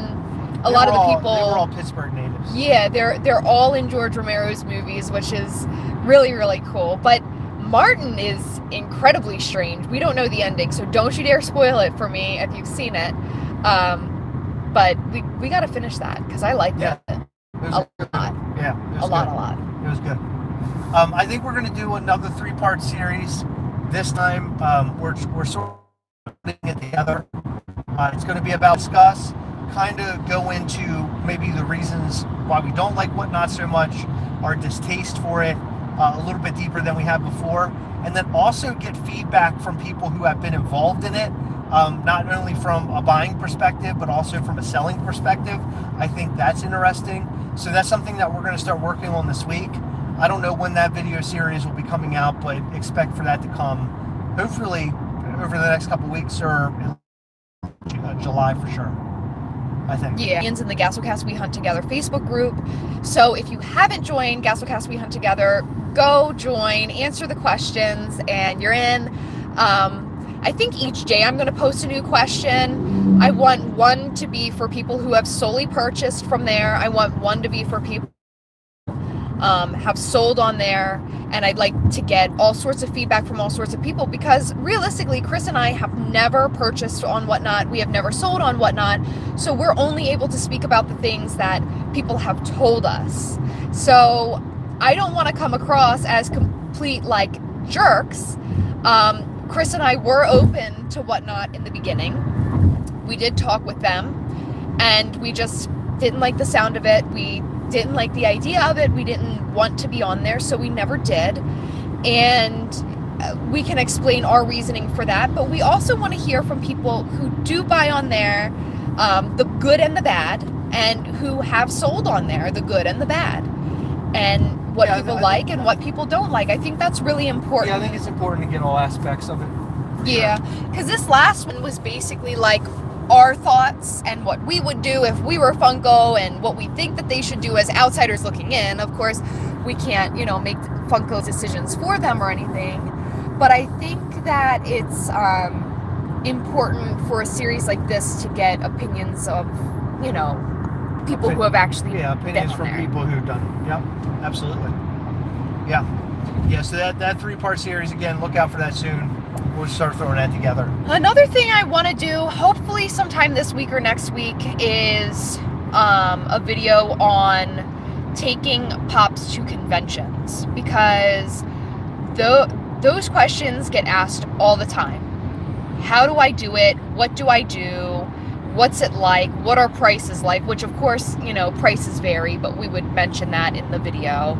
S1: a lot of the people,
S2: they were all Pittsburgh natives.
S1: Yeah, they're all in George Romero's movies, which is really, really cool. But Martin is incredibly strange. We don't know the ending, so don't you dare spoil it for me if you've seen it. But we got to finish that because I liked it a lot.
S2: Yeah,
S1: a lot.
S2: It was good. I think we're going to do another 3-part series this time. We're sort of putting it together. It's going to be about discuss, kind of go into maybe the reasons why we don't like Whatnot so much, our distaste for it, a little bit deeper than we have before, and then also get feedback from people who have been involved in it, not only from a buying perspective, but also from a selling perspective. I think that's interesting. So that's something that we're going to start working on this week. I don't know when that video series will be coming out, but expect for that to come hopefully over the next couple weeks or July for sure, I think.
S1: Yeah, in the Gastlecast We Hunt Together Facebook group. So if you haven't joined Gastlecast We Hunt Together, go join, answer the questions, and you're in. I think each day I'm going to post a new question. I want one to be for people who have solely purchased from there. I want one to be for people have sold on there, and I'd like to get all sorts of feedback from all sorts of people, because realistically Chris and I have never purchased on Whatnot. We have never sold on Whatnot, so we're only able to speak about the things that people have told us. So I don't want to come across as complete like jerks. Chris and I were open to Whatnot in the beginning. We did talk with them, and we just didn't like the sound of it. We didn't like the idea of it. We didn't want to be on there, so we never did. And we can explain our reasoning for that, but we also want to hear from people who do buy on there, the good and the bad, and who have sold on there, the good and the bad, and what people like and what people don't like. I think that's really important.
S2: Yeah, I think it's important to get all aspects of it.
S1: Yeah, because this last one was basically like our thoughts and what we would do if we were Funko, and what we think that they should do as outsiders looking in. Of course, we can't, make Funko's decisions for them or anything, but I think that it's important for a series like this to get opinions of, people who have actually
S2: opinions from
S1: there.
S2: People who've done it. Yep, absolutely. Yeah. So that 3-part series, again, look out for that soon. We'll start throwing that together.
S1: Another thing I want to do, hopefully sometime this week or next week, is a video on taking Pops to conventions, because those questions get asked all the time. How do I do it? What do I do? What's it like? What are prices like? Which, of course, prices vary, but we would mention that in the video.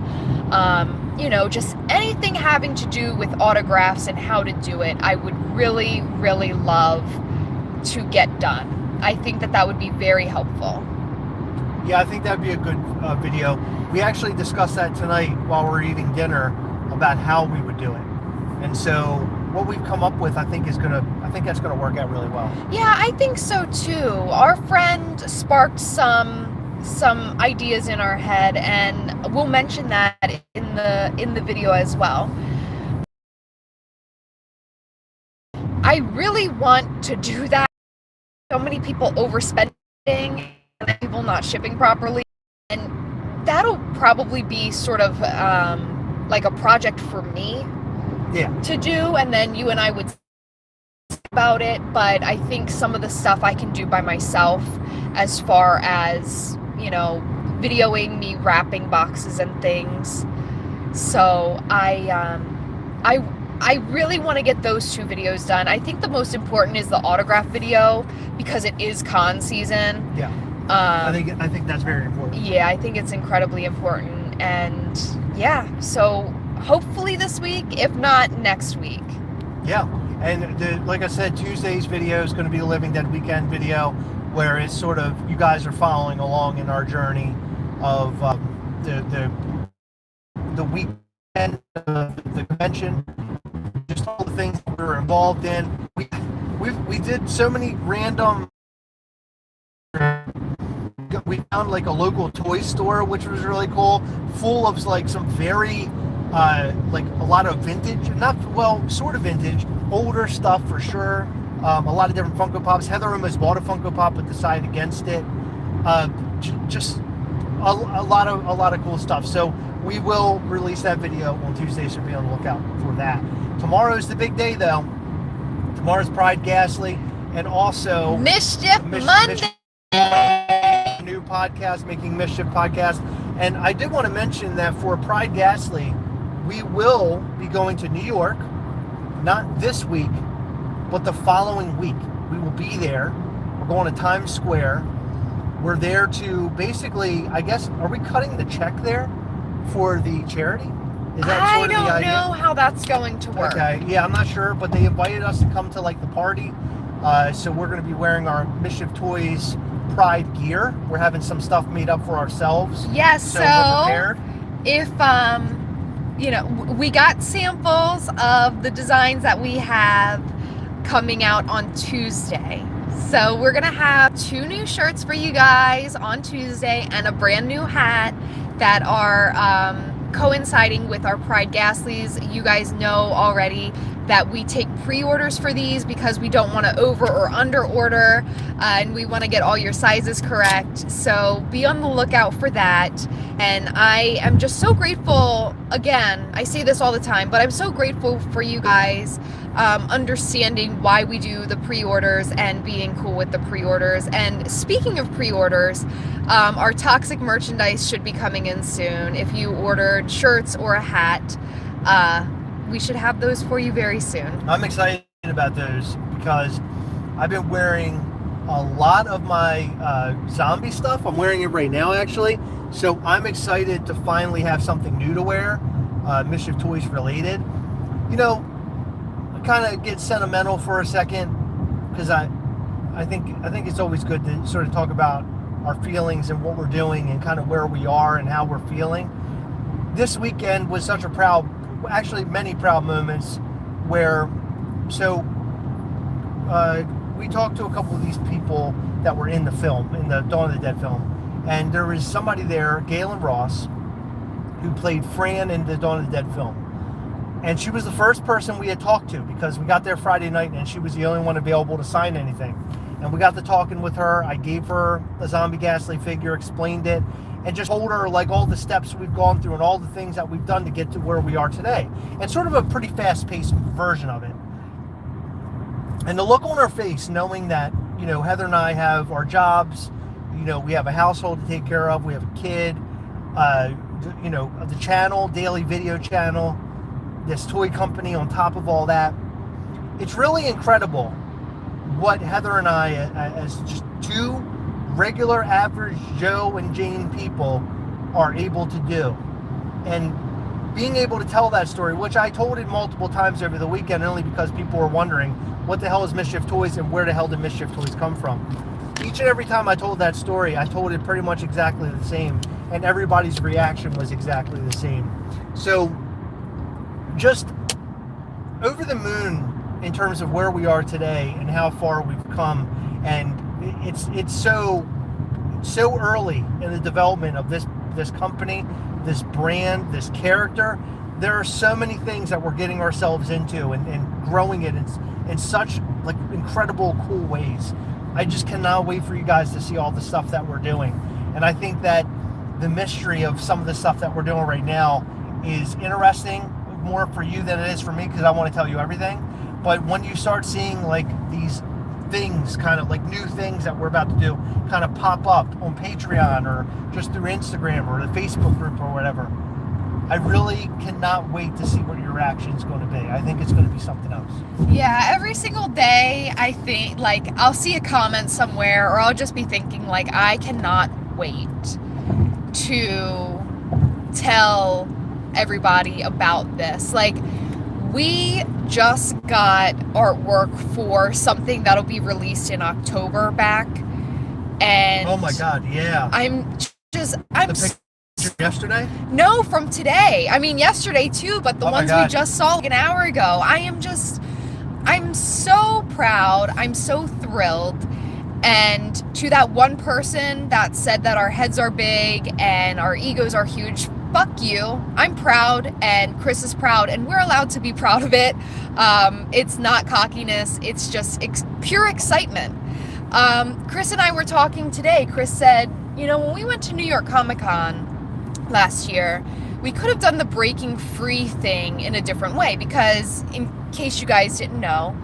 S1: Just anything having to do with autographs and how to do it, I would really, really love to get done. I think that would be very helpful.
S2: Yeah, I think that'd be a good video. We actually discussed that tonight while we're eating dinner about how we would do it. And so what we've come up with, I think that's gonna work out really well.
S1: Yeah, I think so too. Our friend sparked some ideas in our head, and we'll mention that in the video as well. I really want to do that. So many people overspending and people not shipping properly, and that'll probably be sort of like a project for me to do, and then you and I would about it. But I think some of the stuff I can do by myself, as far as videoing me wrapping boxes and things. So I really want to get those 2 videos done. I think the most important is the autograph video, because it is con season.
S2: Yeah. I think that's very important.
S1: Yeah, I think it's incredibly important. And so hopefully this week, if not next week.
S2: Yeah. And like I said, Tuesday's video is going to be a Living Dead weekend video, where it's sort of, you guys are following along in our journey of the weekend of the convention, just all the things we were involved in. We did so many random we found like a local toy store, which was really cool, full of like some very like a lot of vintage, not well, sort of vintage, older stuff for sure. A lot of different Funko Pops. Heather almost bought a Funko Pop but decided against it. Just a lot of cool stuff. So we will release that video on Tuesday, so be on the lookout for that. Tomorrow's the big day, though. Tomorrow's Pride Gastly, and also
S1: Mischief Monday.
S2: New podcast, Making Mischief podcast. And I did want to mention that for Pride Gastly, we will be going to New York, not this week, but the following week. We will be there. We're going to Times Square. We're there to basically, I guess, are we cutting the check there for the charity? Is that sort of the idea?
S1: I don't know how that's going to work.
S2: Okay, yeah, I'm not sure, but they invited us to come to like the party. So we're going to be wearing our Mischief Toys Pride gear. We're having some stuff made up for ourselves.
S1: Yes,
S2: so we're prepared.
S1: If you know, we got samples of the designs that we have coming out on Tuesday. So we're gonna have 2 new shirts for you guys on Tuesday and a brand new hat that are coinciding with our Pride Gastlys. You guys know already that we take pre-orders for these because we don't want to over or under order, and we want to get all your sizes correct. So be on the lookout for that. And I am just so grateful, again, I say this all the time, but I'm so grateful for you guys understanding why we do the pre-orders and being cool with the pre-orders. And speaking of pre-orders, our toxic merchandise should be coming in soon. If you ordered shirts or a hat, we should have those for you very soon.
S2: I'm excited about those because I've been wearing a lot of my zombie stuff. I'm wearing it right now, actually. So I'm excited to finally have something new to wear, Mischief Toys related. You know, I kind of get sentimental for a second because I think it's always good to sort of talk about our feelings and what we're doing and kind of where we are and how we're feeling. This weekend was such a proud, actually many proud moments where, so we talked to a couple of these people that were in the film, in the Dawn of the Dead film, and there was somebody there, Galen Ross, who played Fran in the Dawn of the Dead film. And she was the first person we had talked to because we got there Friday night and she was the only one available to sign anything. And we got to talking with her. I gave her a Zombie Gastly figure, explained it, and just told her like all the steps we've gone through and all the things that we've done to get to where we are today. And sort of a pretty fast-paced version of it. And the look on her face, knowing that, you know, Heather and I have our jobs, you know, we have a household to take care of, we have a kid, you know, the channel, daily video channel, this toy company on top of all that. It's really incredible what Heather and I, as just 2 regular average Joe and Jane people, are able to do. And being able to tell that story, which I told it multiple times over the weekend only because people were wondering what the hell is Mischief Toys and where the hell did Mischief Toys come from. Each and every time I told that story, I told it pretty much exactly the same, and everybody's reaction was exactly the same. So just over the moon in terms of where we are today and how far we've come. And it's so early in the development of this company, this brand, this character. There are so many things that we're getting ourselves into and growing it in such like incredible, cool ways. I just cannot wait for you guys to see all the stuff that we're doing. And I think that the mystery of some of the stuff that we're doing right now is interesting, more for you than it is for me, because I want to tell you everything. But when you start seeing like these things, kind of like new things that we're about to do, kind of pop up on Patreon or just through Instagram or the Facebook group or whatever, I really cannot wait to see what your reaction is going to be. I think it's going to be something else.
S1: Yeah, every single day I think, like, I'll see a comment somewhere or I'll just be thinking, like, I cannot wait to tell everybody about this. Like, we just got artwork for something that'll be released in October back, and
S2: oh my god, yeah.
S1: I'm
S2: yesterday?
S1: No, from today. I mean, yesterday too, but the ones we just saw like an hour ago. I'm so proud. I'm so thrilled. And to that one person that said that our heads are big and our egos are huge, fuck you. I'm proud, and Chris is proud, and we're allowed to be proud of it. It's not cockiness. It's just pure excitement. Chris and I were talking today. Chris said, when we went to New York Comic Con last year, we could have done the breaking free thing in a different way, because in case you guys didn't know,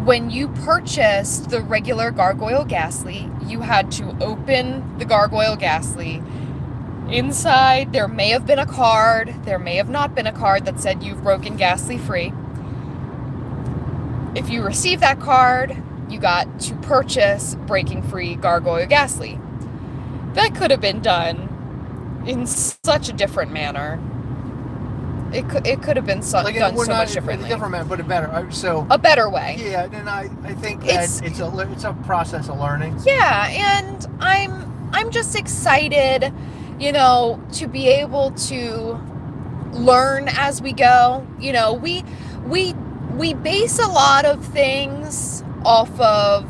S1: when you purchased the regular Gargoyle Gastly, you had to open the Gargoyle Gastly. Inside, there may have been a card, there may have not been a card that said you've broken Gastly free. If you received that card, you got to purchase breaking free Gargoyle Gastly. That could have been done in such a different manner. It could have been done so much differently.
S2: A different manner, but a better. So
S1: a better way.
S2: Yeah, and I think that it's a process of learning.
S1: Yeah, and I'm just excited, to be able to learn as we go. We base a lot of things off of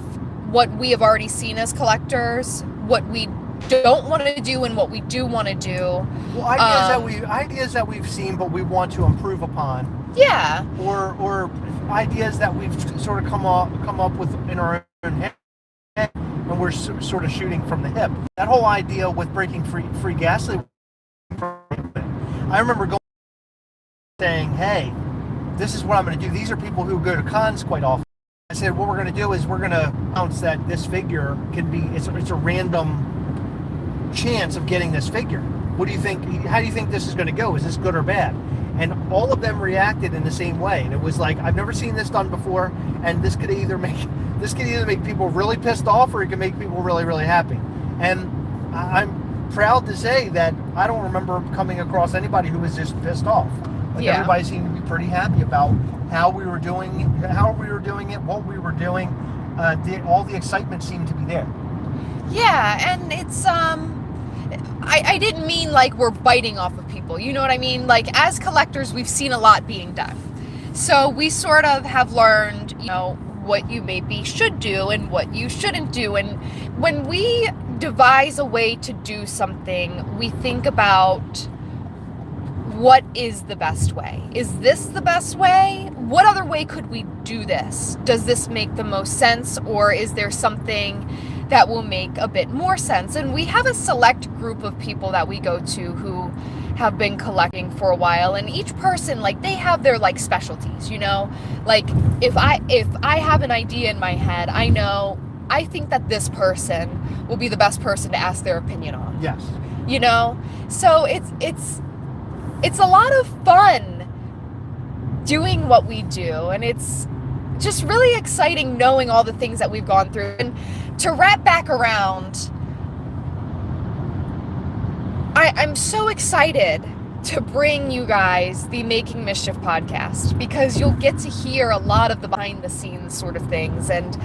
S1: what we have already seen as collectors, what we don't want to do and what we do want to do.
S2: Well, ideas that we've seen but we want to improve upon.
S1: Yeah.
S2: Or ideas that we've sort of come up with in our own head, and we're sort of shooting from the hip. That whole idea with breaking free Gastly, I remember going saying, "Hey, this is what I'm going to do." These are people who go to cons quite often. I said, what we're going to do is we're going to announce that this figure can be, it's a random chance of getting this figure. What do you think? How do you think this is going to go? Is this good or bad? And all of them reacted in the same way. And it was like, I've never seen this done before, and this could either make people really pissed off, or it can make people really, really happy. And I'm proud to say that I don't remember coming across anybody who was just pissed off. Like, everybody seemed to be pretty happy about how we were doing it, what we were doing. All the excitement seemed to be there.
S1: Yeah, and it's I didn't mean like we're biting off of people. You know what I mean? Like, as collectors, we've seen a lot being done. So we sort of have learned, what you maybe should do and what you shouldn't do. And when we devise a way to do something, we think about, what is the best way? Is this the best way? What other way could we do this? Does this make the most sense, or is there something that will make a bit more sense? And we have a select group of people that we go to who have been collecting for a while, and each person, like, they have their like specialties, like if I have an idea in my head, I think that this person will be the best person to ask their opinion on.
S2: Yes.
S1: So it's a lot of fun doing what we do, and it's just really exciting knowing all the things that we've gone through. And to wrap back around, I'm so excited to bring you guys the Making Mischief podcast, because you'll get to hear a lot of the behind the scenes sort of things. And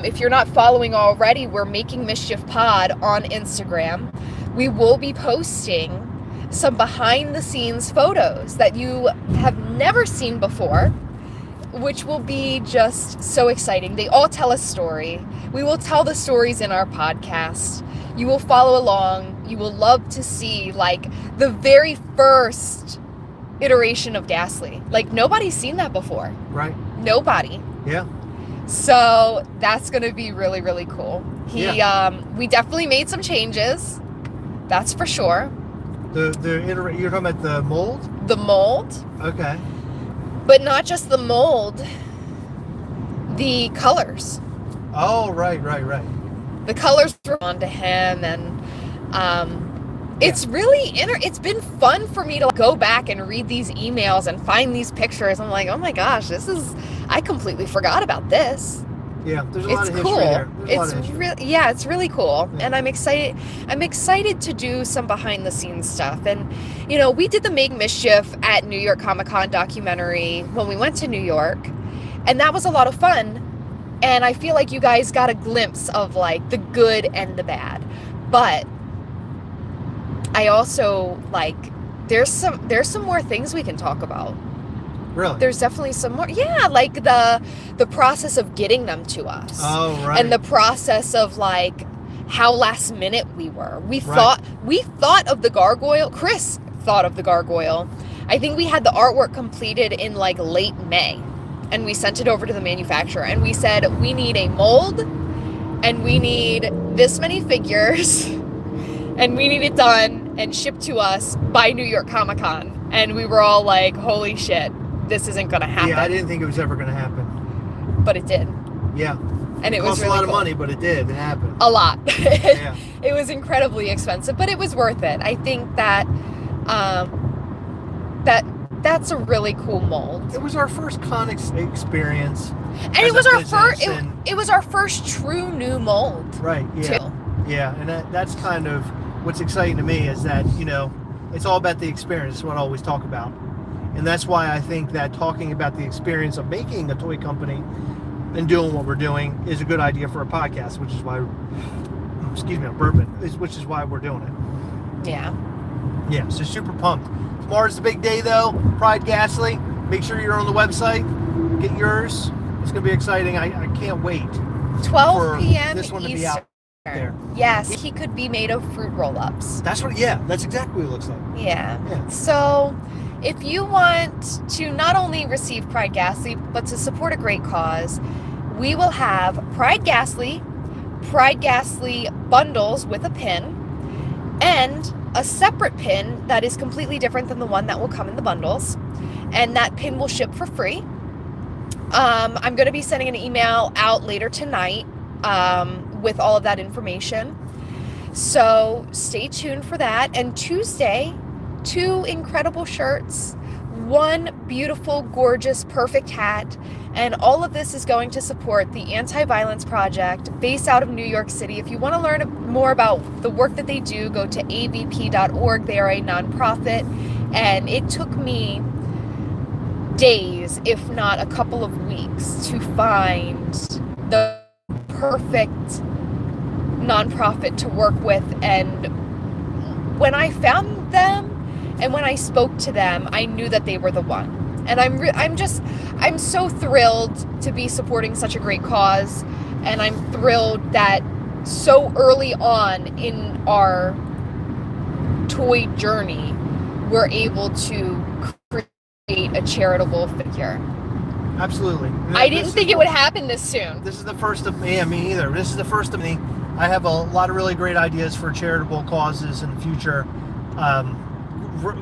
S1: if you're not following already, we're Making Mischief Pod on Instagram. We will be posting some behind the scenes photos that you have never seen before, which will be just so exciting. They all tell a story. We will tell the stories in our podcast. You will follow along. You will love to see like the very first iteration of Gastly. Like, nobody's seen that before. Right. Nobody.
S2: Yeah.
S1: So that's going to be really, really cool. We definitely made some changes. That's for sure.
S2: You're talking about the mold?
S1: The mold.
S2: Okay.
S1: But not just the mold, the colors.
S2: Oh, right.
S1: The colors were onto him, and it's really it's been fun for me to go back and read these emails and find these pictures. I'm like, oh my gosh, I completely forgot about this.
S2: Yeah, there's a lot of history there.
S1: It's really cool. Yeah. And I'm excited to do some behind the scenes stuff. And we did the Make Mischief at New York Comic Con documentary when we went to New York, and that was a lot of fun. And I feel like you guys got a glimpse of like the good and the bad. But I also there's some more things we can talk about.
S2: Really?
S1: There's definitely some more. Yeah, like the process of getting them to us.
S2: Oh, right.
S1: And the process of like how last minute we were. We
S2: Right.
S1: thought of the gargoyle. Chris thought of the gargoyle. I think we had the artwork completed in like late May. And we sent it over to the manufacturer and we said, we need a mold and we need this many figures and we need it done and shipped to us by New York Comic Con. And we were all like, holy shit, this isn't going to happen.
S2: Yeah, I didn't think it was ever going to happen.
S1: But it did.
S2: Yeah.
S1: And it was
S2: cost
S1: really
S2: a lot
S1: cool.
S2: of money, but it did. It happened.
S1: A lot.
S2: Yeah.
S1: It was incredibly expensive, but it was worth it. I think that that's a really cool mold.
S2: It was our first con experience.
S1: And it was our first it was our first true new mold.
S2: Right, yeah.
S1: Too.
S2: Yeah, and that's kind of what's exciting to me is that, you know, it's all about the experience. It's what I always talk about. And that's why I think that talking about the experience of making a toy company and doing what we're doing is a good idea for a podcast, which is why, excuse me, I'm burping, which is why we're doing it.
S1: Yeah.
S2: Yeah, so super pumped. Tomorrow's the big day, though. Pride Gastly. Make sure you're on the website. Get yours. It's going to be exciting. I can't wait.
S1: 12 p.m.
S2: This one to be
S1: Eastern.
S2: out there.
S1: Yes, he could be made of fruit roll-ups.
S2: That's what. Yeah, that's exactly what it looks like.
S1: Yeah. So, if you want to not only receive Pride Gastly, but to support a great cause, we will have Pride Gastly bundles with a pin, and a separate pin that is completely different than the one that will come in the bundles. And that pin will ship for free. I'm going to be sending an email out later tonight with all of that information. So stay tuned for that. And Tuesday, 2 incredible shirts, 1 beautiful, gorgeous, perfect hat. And all of this is going to support the Anti-Violence Project based out of New York City. If you want to learn more about the work that they do, go to avp.org. They are a nonprofit. And it took me days, if not a couple of weeks, to find the perfect nonprofit to work with. And when I found them and when I spoke to them, I knew that they were the one. And I'm so thrilled to be supporting such a great cause. And I'm thrilled that so early on in our toy journey, we're able to create a charitable figure.
S2: Absolutely.
S1: I didn't think it would happen this soon.
S2: This is the first of me. Me either. This is the first of me. I have a lot of really great ideas for charitable causes in the future. A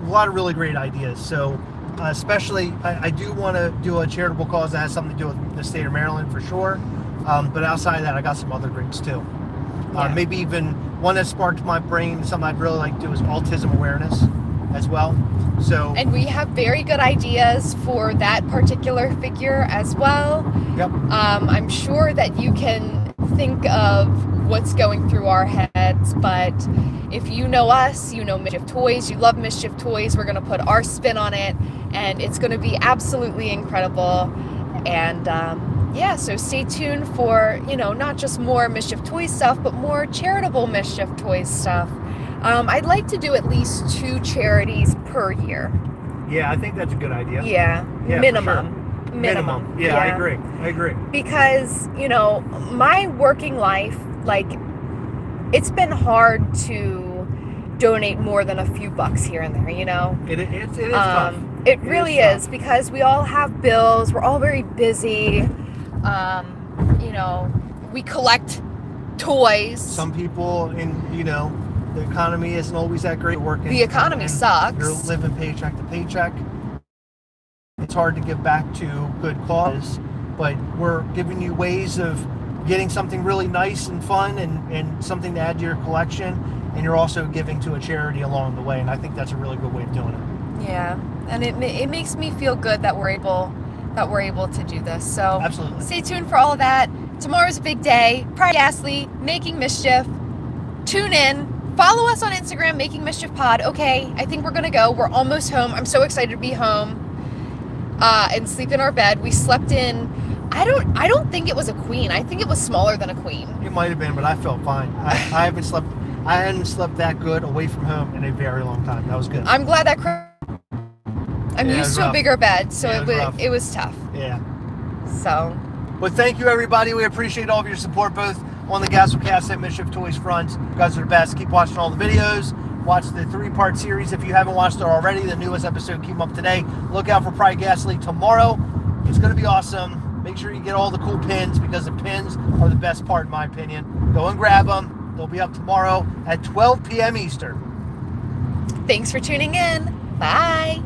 S2: lot of really great ideas. So, especially, I do want to do a charitable cause that has something to do with the state of Maryland for sure. But outside of that, I got some other greats too. Maybe even one that sparked my brain. Something I'd really like to do is autism awareness as well. So,
S1: and we have very good ideas for that particular figure as well.
S2: Yep.
S1: I'm sure that you can think of what's going through our heads, but if you know us, you know Mischief Toys, you love Mischief Toys, we're going to put our spin on it, and it's going to be absolutely incredible. And yeah, so stay tuned for, not just more Mischief Toys stuff, but more charitable Mischief Toys stuff. I'd like to do at least 2 charities per year.
S2: Yeah, I think that's a good idea.
S1: Yeah, minimum.
S2: Sure. Minimum. Yeah, I agree. Because,
S1: my working life, it's been hard to donate more than a few bucks here and there,
S2: It is tough.
S1: It really is, because we all have bills. We're all very busy. We collect toys.
S2: Some people the economy isn't always that great working.
S1: The economy sucks.
S2: You're living paycheck to paycheck. It's hard to give back to good causes, but we're giving you ways of getting something really nice and fun and something to add to your collection, and you're also giving to a charity along the way, and I think that's a really good way of doing it.
S1: Yeah, and it makes me feel good that we're able to do this. So
S2: absolutely, stay
S1: tuned for all of that. Tomorrow's a big day. Pride Gastly, Making Mischief. Tune in. Follow us on Instagram, Making Mischief Pod. Okay, I think we're gonna go. We're almost home. I'm so excited to be home and sleep in our bed. We slept in. I don't think it was a queen. I think it was smaller than a queen.
S2: It might have been, but I felt fine. I hadn't slept that good away from home in a very long time. That was good.
S1: I'm glad that I'm
S2: Yeah,
S1: used to a
S2: rough.
S1: bigger bed, so
S2: Yeah, rough.
S1: it was tough.
S2: Yeah.
S1: So.
S2: But thank you, everybody. We appreciate all of your support, both on the Gastlecast and Mischief Toys fronts. You guys are the best. Keep watching all the videos. Watch the 3-part series if you haven't watched it already. The newest episode came up today. Look out for Pride Gastly tomorrow. It's going to be awesome. Make sure you get all the cool pins, because the pins are the best part, in my opinion. Go and grab them. They'll be up tomorrow at 12 p.m. Eastern.
S1: Thanks for tuning in. Bye.